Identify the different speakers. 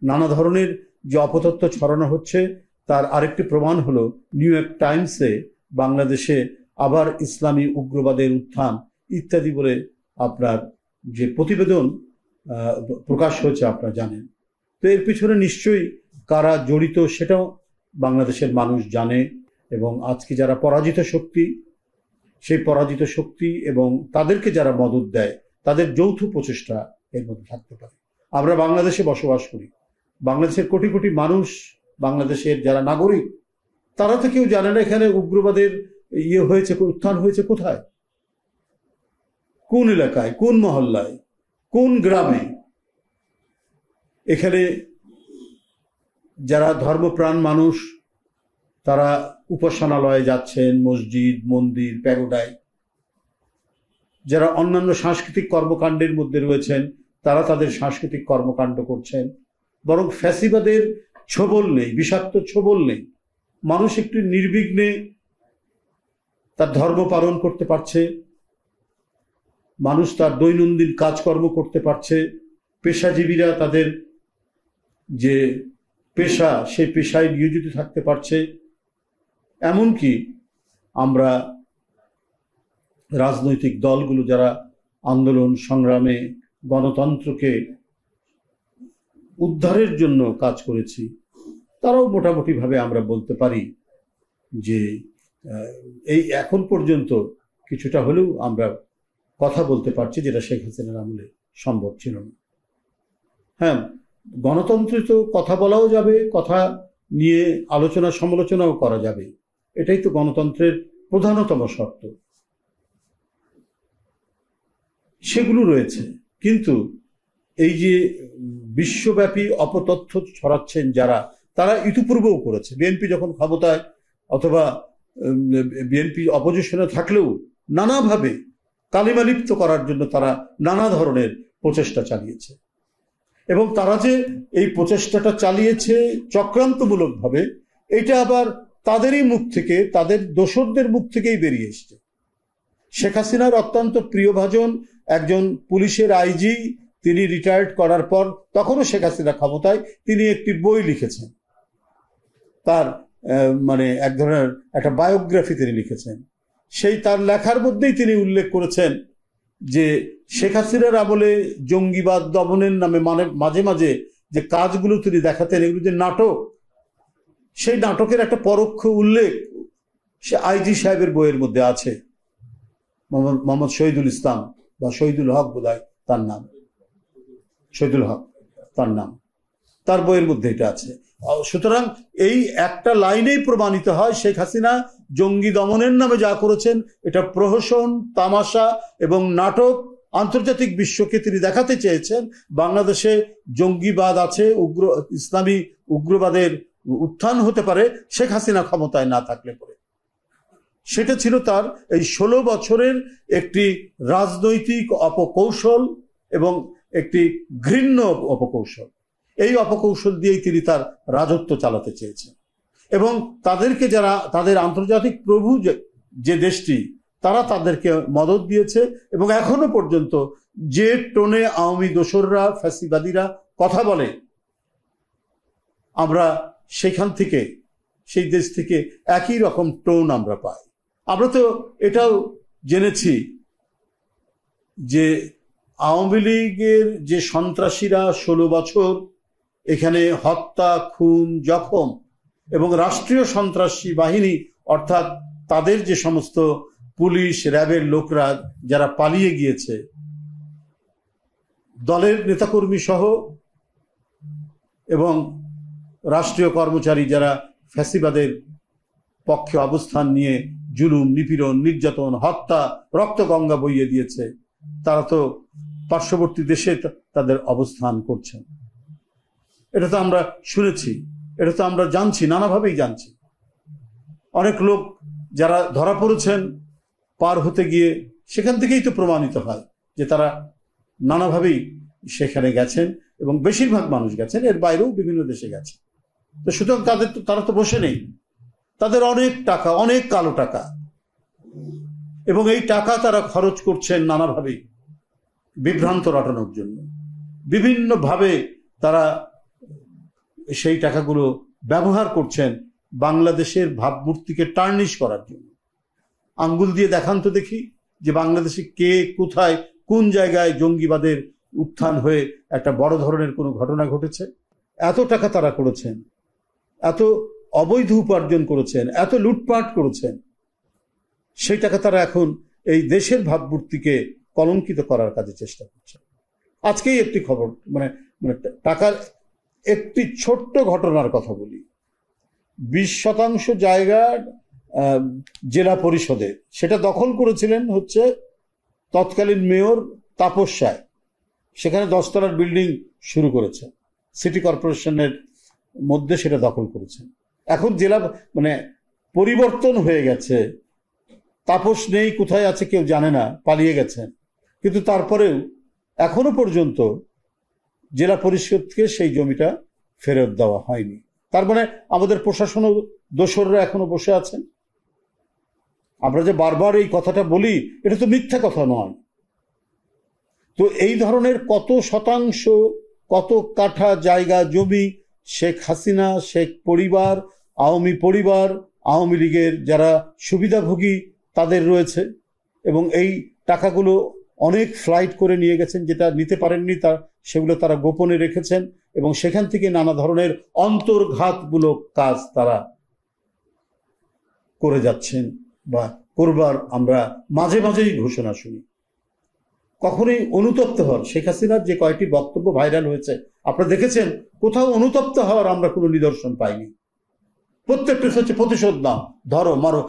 Speaker 1: নানা ধরনের যে অপতথ্য ছড়ানো হচ্ছে তার আরেকটি প্রমাণ হলো নিউ ইয়র্ক টাইমসে বাংলাদেশে আবার ইসলামী উগ্রবাদের উত্থান ইত্যাদি বলে আপনার যে প্রতিবেদন প্রকাশ হয়েছে আপনারা জানেন। তো এর পিছনে নিশ্চয়ই কারা জড়িত সেটাও বাংলাদেশের মানুষ জানে, এবং আজকে যারা পরাজিত শক্তি, সেই পরাজিত শক্তি এবং তাদেরকে যারা মদদ দেয় তাদের যৌথ প্রচেষ্টা এর মধ্যে থাকতে পারে। আমরা বাংলাদেশে বসবাস করি, বাংলাদেশের কোটি কোটি মানুষ, বাংলাদেশের যারা নাগরিক, তারা তো কেউ জানে না এখানে উগ্রবাদের হয়েছে, উত্থান হয়েছে কোথায়, কোন এলাকায়, কোন মহল্লায়, কোন গ্রামে। এখানে যারা ধর্মপ্রাণ মানুষ তারা উপাসনালয়ে যাচ্ছেন, মসজিদ, মন্দির, প্যাগোডায়। যারা অন্যান্য সাংস্কৃতিক কর্মকাণ্ডের মধ্যে রয়েছেন তারা তাদের সাংস্কৃতিক কর্মকাণ্ড করছেন, বরং ফ্যাসিবাদের ছোবল নেই, বিষাক্ত ছোবল নেই। মানুষ একটু নির্বিঘ্নে তার ধর্ম পালন করতে পারছে, মানুষ তার দৈনন্দিন কাজকর্ম করতে পারছে, পেশাজীবীরা তাদের যে পেশা সেই পেশায় নিয়োজিত থাকতে পারছে। এমনকি আমরা রাজনৈতিক দলগুলো যারা আন্দোলন সংগ্রামে গণতন্ত্রকে উদ্ধারের জন্য কাজ করেছি, তারাও মোটামুটিভাবে আমরা বলতে পারি যে এই এখন পর্যন্ত কিছুটা হলেও আমরা কথা বলতে পারছি, যেটা শেখ হাসিনার আমলে সম্ভব ছিল না। হ্যাঁ, গণতন্ত্রে তো কথা বলাও যাবে, কথা নিয়ে আলোচনা সমালোচনাও করা যাবে, এটাই তো গণতন্ত্রের প্রধানতম শর্ত, সেগুলো রয়েছে। কিন্তু এই যে বিশ্বব্যাপী অপতথ্য ছড়াচ্ছেন যারা, তারা ইতিপূর্বেও করেছে। বিএনপি যখন ক্ষমতায় অথবা বিএনপি অপোজিশনে থাকলেও নানাভাবে কালিমালিপ্ত করার জন্য তারা নানা ধরনের প্রচেষ্টা চালিয়েছে, এবং তারা যে এই প্রচেষ্টাটা চালিয়েছে চক্রান্তমূলকভাবে, এটা আবার তাদেরই মুখ থেকে, তাদের দোসরদের মুখ থেকেই বেরিয়ে এসছে। শেখ হাসিনার অত্যন্ত প্রিয়ভাজন একজন পুলিশের আইজি, তিনি রিটায়ার্ড করার পর, তখনও শেখ হাসিনা ক্ষমতায়, তিনি একটি বই লিখেছেন, তার মানে এক ধরনের একটা বায়োগ্রাফি তিনি লিখেছেন। সেই তার লেখার মধ্যেই তিনি উল্লেখ করেছেন যে শেখ হাসিনার আমলে জঙ্গিবাদ দমনের নামে মাঝে মাঝে যে কাজগুলো তিনি দেখাতেন, এগুলো যে নাটক, সেই নাটকের একটা পরোক্ষ উল্লেখ সে আইজি সাহেবের বইয়ের মধ্যে আছে। মোহাম্মদ শহীদুল ইসলাম বা শহীদুল হক বোধহয় তার নাম, শহীদুল হক তার নাম, তার বইয়ের মধ্যে এটা আছে। সুতরাং এই একটা লাইনেই প্রমাণিত হয় শেখ হাসিনা জঙ্গি দমনের নামে যা করেছেন এটা প্রহসন, তামাশা এবং নাটক। আন্তর্জাতিক বিশ্বকে তিনি দেখাতে চেয়েছেন বাংলাদেশে জঙ্গিবাদ আছে, ইসলামী উগ্রবাদের উত্থান হতে পারে শেখ হাসিনা ক্ষমতায় না থাকলে পরে। সেটা ছিল তার এই 16 বছরের একটি রাজনৈতিক অপকৌশল এবং একটি ঘৃণ্য অপকৌশল। এই অপকৌশল দিয়েই তিনি তার রাজত্ব চালাতে চেয়েছেন, এবং তাদেরকে যারা, তাদের আন্তর্জাতিক প্রভু যে দেশটি, তারা তাদেরকে মদদ দিয়েছে। এবং এখনো পর্যন্ত যে টোনে আওয়ামী দোসররা, ফ্যাসিবাদীরা কথা বলে, আমরা সেখান থেকে, সেই দেশ থেকে একই রকম টোন আমরা পাই। আমরা তো এটাও জেনেছি যে আওয়ামী লীগের যে সন্ত্রাসীরা 16 বছর এখানে হত্যা, খুন, জখম, এবং রাষ্ট্রীয় সন্ত্রাসী বাহিনী অর্থাৎ তাদের যে সমস্ত পুলিশ, র্যাবের লোকরা যারা পালিয়ে গিয়েছে, দলের নেতাকর্মী সহ, এবং রাষ্ট্রীয় কর্মচারী যারা ফ্যাসিবাদের পক্ষে অবস্থান নিয়ে জুলুম, নিপীড়ন, নির্যাতন, হত্যা, রক্তগঙ্গা বইয়ে দিয়েছে, তারা তো পার্শ্ববর্তী দেশে তাদের অবস্থান করছেন। এটা তো আমরা শুনেছি, এটা তো আমরা জানছি, নানাভাবেই জানছি। অনেক লোক যারা ধরা পড়েছেন পার হতে গিয়ে, সেখান থেকেই তো প্রমাণিত হয় যে তারা নানাভাবেই সেখানে গেছেন, এবং বেশিরভাগ মানুষ গেছেন, এর বাইরেও বিভিন্ন দেশে গেছে। তো সুতরাং তারা তো বসে নেই, তাদের অনেক টাকা, অনেক কালো টাকা, এবং এই টাকা তারা খরচ করছেন নানাভাবেই বিভ্রান্ত রটানোর জন্য। বিভিন্নভাবে তারা সেই টাকাগুলো ব্যবহার করছেন বাংলাদেশের ভাবমূর্তিকে টার্নিশ করার জন্য। আঙ্গুল দিয়ে দেখান তো দেখি যে বাংলাদেশে কে কোথায় কোন জায়গায় জঙ্গিবাদের উত্থান হয়ে একটা বড় ধরনের কোনো ঘটনা ঘটেছে। এত টাকা তারা করেছেন, এত অবৈধ উপার্জন করেছেন, এত লুটপাট করেছেন, সেই টাকা তারা এখন এই দেশের ভাবমূর্তিকে কলঙ্কিত করার কাজে চেষ্টা করছে। আজকেই একটি খবর, মানে মানে টাকার একটি ছোট্ট ঘটনার কথা বলি। 20% জায়গা জেলা পরিষদে, সেটা দখল করেছিলেন হচ্ছে তৎকালীন মেয়র তাপস রায়। সেখানে 10 তলার বিল্ডিং শুরু করেছে, সিটি কর্পোরেশনের মধ্যে সেটা দখল করেছেন। এখন জেলা মানে পরিবর্তন হয়ে গেছে, তাপস নেই, কোথায় আছে কেউ জানে না, পালিয়ে গেছেন। কিন্তু তারপরেও এখনো পর্যন্ত জেলা পরিষদকে সেই জমিটা ফেরত দেওয়া হয়নি। তার মানে আমাদের প্রশাসন ও দোসররা এখনো বসে আছেন। আমরা যে বারবার এই কথাটা বলি, এটা তো মিথ্যা কথা নয়। তো এই ধরনের কত শতাংশ, কত কাঠা জায়গা জমি শেখ হাসিনা, শেখ পরিবার, আওয়ামী লীগের যারা সুবিধাভোগী তাদের রয়েছে, এবং এই টাকাগুলো অনেক ফ্লাইট করে নিয়ে গেছেন, যেটা নিতে পারেননি সেগুলো তারা গোপনে রেখেছেন, এবং সেখান থেকে নানা ধরনের অন্তর্ঘাতমূলক কাজ তারা করে যাচ্ছেন বা করবার আমরা মাঝে মাঝেই ঘোষণা শুনি। কখনোই অনুতপ্ত হওয়ার, শেখ হাসিনার যে কয়েকটি বক্তব্য ভাইরাল হয়েছে আপনারা দেখেছেন, কোথাও অনুতপ্ত হওয়ার আমরা কোনো নিদর্শন পাইনি। প্রত্যেকটা হচ্ছে প্রতিশোধ নাও, ধরো মারো।